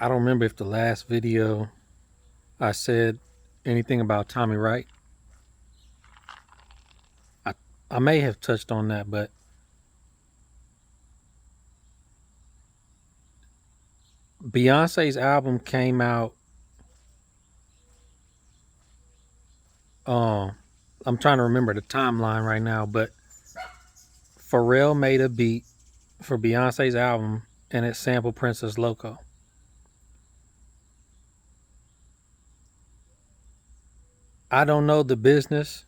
I don't remember if the last video I said anything about Tommy Wright. I I may have touched on that, but Beyonce's album came out. Um, I'm trying to remember the timeline right now, but Pharrell made a beat for Beyonce's album, and it sampled Princess Loco. I don't know the business,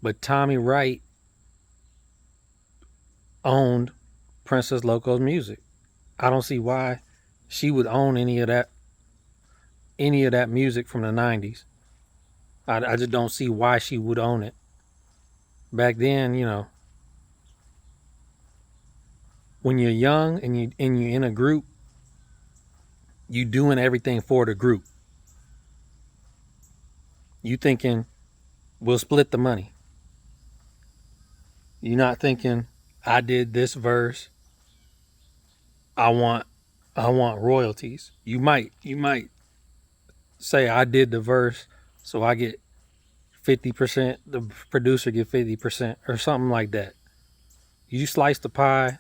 but Tommy Wright owned Princess Loco's music. I don't see why she would own any of that music from the 90s. I just don't see why she would own it. Back then, when you're young and you're in a group, you doing everything for the group. You thinking we'll split the money. You're not thinking I did this verse. I want royalties. You might say I did the verse, so I get 50%. The producer get 50% or something like that. You slice the pie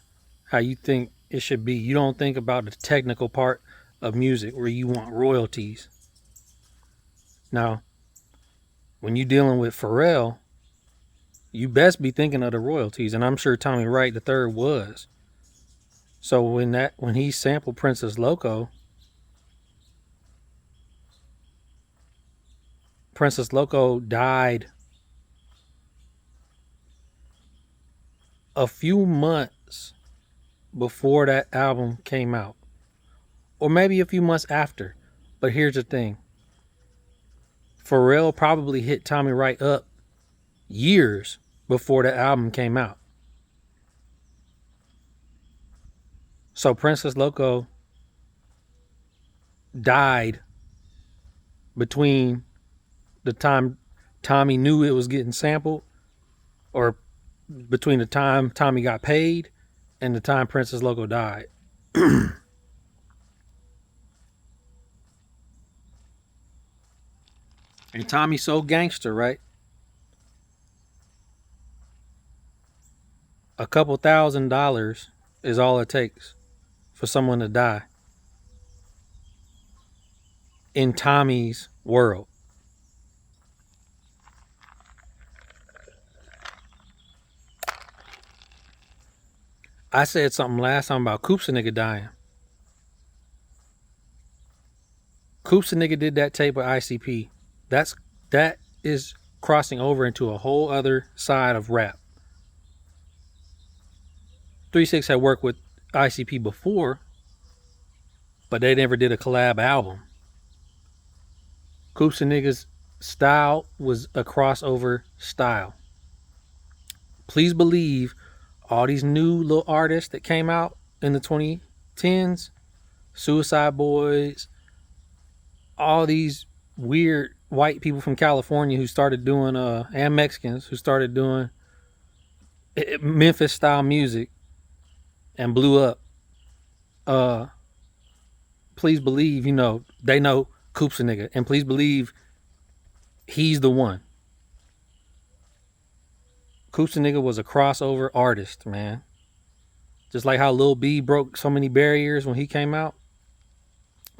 how you think it should be. You don't think about the technical part of music where you want royalties. Now, when you're dealing with Pharrell, you best be thinking of the royalties, and I'm sure Tommy Wright the third was. So when he sampled Princess Loco, Princess Loco died a few months before that album came out, or maybe a few months after. But here's the thing: Pharrell probably hit Tommy Wright up years before the album came out. So Princess Loco died between the time Tommy knew it was getting sampled, or between the time Tommy got paid and the time Princess Loco died. And Tommy's so gangster, right? A couple $1,000 is all it takes for someone to die in Tommy's world. I said something last time about Coops a nigga dying. Coops a nigga did that tape with ICP. That is crossing over into a whole other side of rap. 3 6 had worked with ICP before, but they never did a collab album. Coops and Niggas style was a crossover style. Please believe all these new little artists that came out in the 2010s, Suicide Boys, all these weird white people from California who started doing and Mexicans who started doing Memphis style music and blew up. Please believe, they know Coops a nigga, and please believe he's the one. Coops a nigga was a crossover artist, man. Just like how Lil B broke so many barriers when he came out,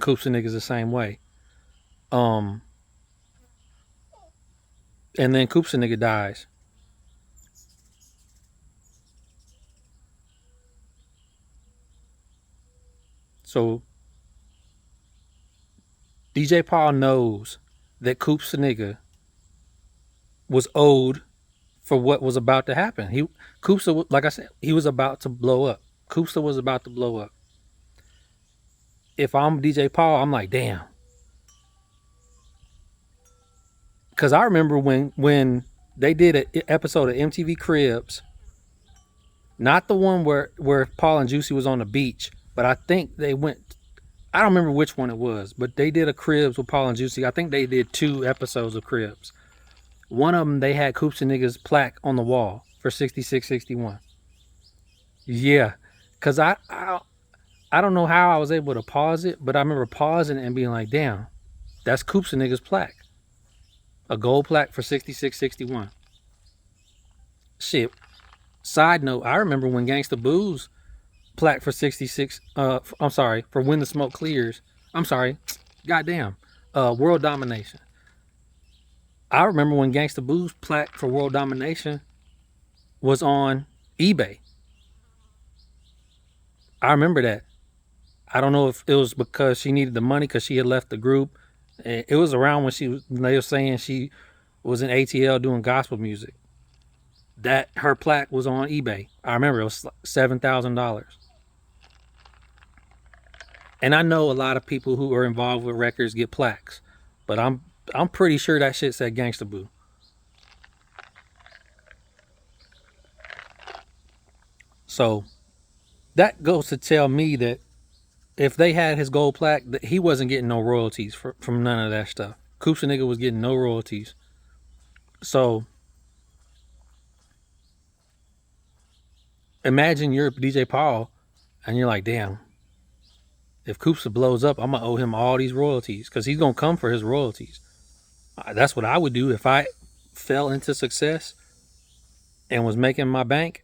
Coops a nigga's the same way. And then Coops a nigga dies. So DJ Paul knows that Coops a nigga was owed for what was about to happen. Koopsta, like I said, he was about to blow up. Koopsta was about to blow up. If I'm DJ Paul, I'm like, damn. Because I remember when they did an episode of MTV Cribs, not the one where Paul and Juicy was on the beach, but I think they went, I don't remember which one it was, but they did a Cribs with Paul and Juicy. I think they did 2 episodes of Cribs. One of them, they had Coops and Niggas plaque on the wall for 66, 61. Yeah, because I don't know how I was able to pause it, but I remember pausing it and being like, damn, that's Coops and niggas plaque. A gold plaque for 6661. Shit. Side note, I remember when Gangsta Boo's plaque for 66, I'm sorry, for When the Smoke Clears. I'm sorry. Goddamn. World Domination. I remember when Gangsta Boo's plaque for World Domination was on eBay. I remember that. I don't know if it was because she needed the money because she had left the group. It was around when they were saying she was in ATL doing gospel music. That her plaque was on eBay. I remember it was $7,000. And I know a lot of people who are involved with records get plaques, but I'm pretty sure that shit said Gangsta Boo. So that goes to tell me that if they had his gold plaque, that he wasn't getting no royalties from none of that stuff. Coops and nigga was getting no royalties. So imagine you're DJ Paul and you're like, damn, if Coops blows up, I'm gonna owe him all these royalties because he's gonna come for his royalties. That's what I would do if I fell into success and was making my bank.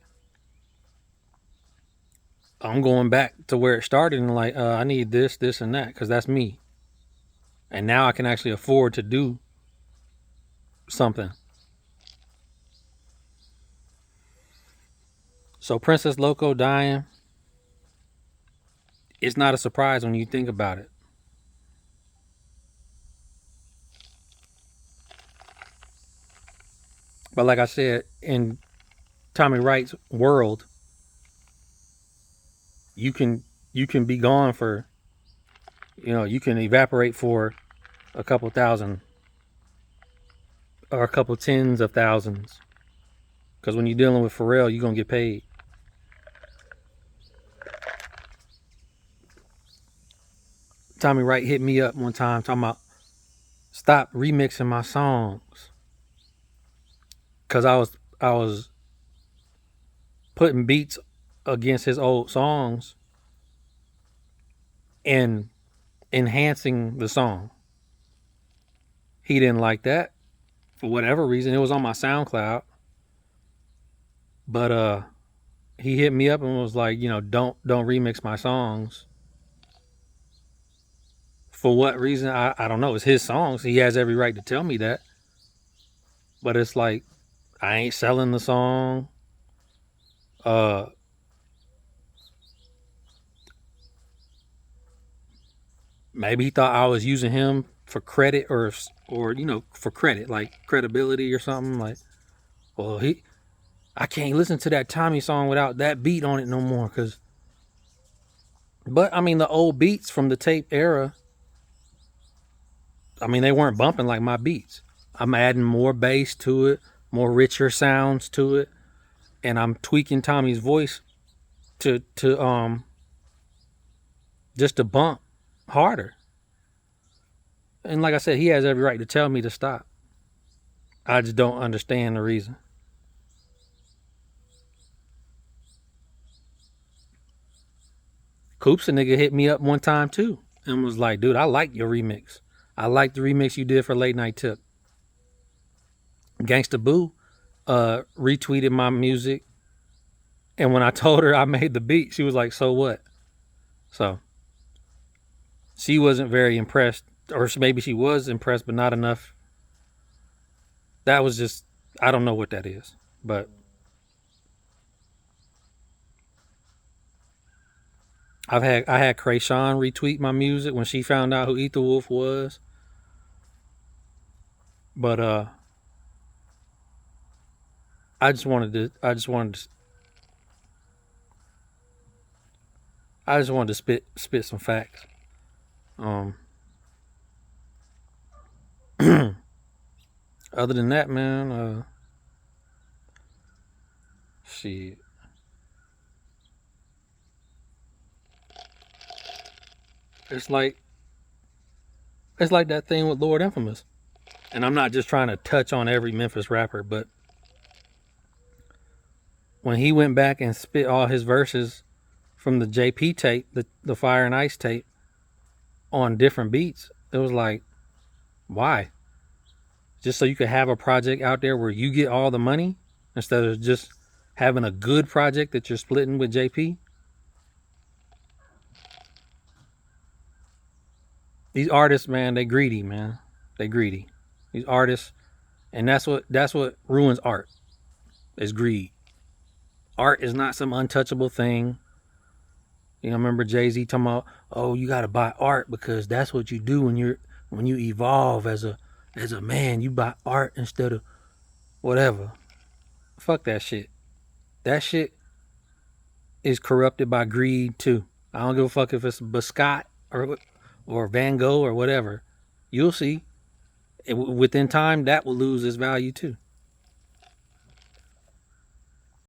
I'm going back to where it started and like, I need this, this, and that because that's me. And now I can actually afford to do something. So Princess Loco dying, it's not a surprise when you think about it. But like I said, in Tommy Wright's world, you can be gone for, you can evaporate for a couple thousand or a couple tens of thousands. Because when you're dealing with Pharrell, you're going to get paid. Tommy Wright hit me up one time talking about stop remixing my songs. Because I was putting beats against his old songs and enhancing the song. He didn't like that for whatever reason. It was on my SoundCloud. But he hit me up and was like, don't remix my songs. For what reason? I don't know. It's his songs. He has every right to tell me that. But it's like, I ain't selling the song. Maybe he thought I was using him for credit or for credit, like credibility or something. Like, well, I can't listen to that Tommy song without that beat on it no more. But I mean, the old beats from the tape era, I mean, they weren't bumping like my beats. I'm adding more bass to it, more richer sounds to it, and I'm tweaking Tommy's voice to just to bump harder. And like I said, he has every right to tell me to stop. I just don't understand the reason. Coops, a nigga, hit me up one time too and was like, dude, I like your remix. I like the remix you did for Late Night Tip. Gangsta Boo retweeted my music. And when I told her I made the beat, she was like, so what? So she wasn't very impressed. Or maybe she was impressed, but not enough. That was just, I don't know what that is. But I had Krayshawn retweet my music when she found out who Ether Wolf was. But I just wanted to spit some facts. Other than that, man, shit. It's like that thing with Lord Infamous. And I'm not just trying to touch on every Memphis rapper, but when he went back and spit all his verses from the JP tape, the Fire and Ice tape, on different beats. It was like, why? Just so you could have a project out there where you get all the money instead of just having a good project that you're splitting with JP? These artists, man, they greedy, man. They greedy. These artists, and that's what ruins art. Is greed. Art is not some untouchable thing. You know, I remember Jay-Z talking about, oh, you gotta buy art because that's what you do when you evolve as a man. You buy art instead of whatever. Fuck that shit. That shit is corrupted by greed too. I don't give a fuck if it's Basquiat or Van Gogh or whatever. You'll see. Within time, that will lose its value too.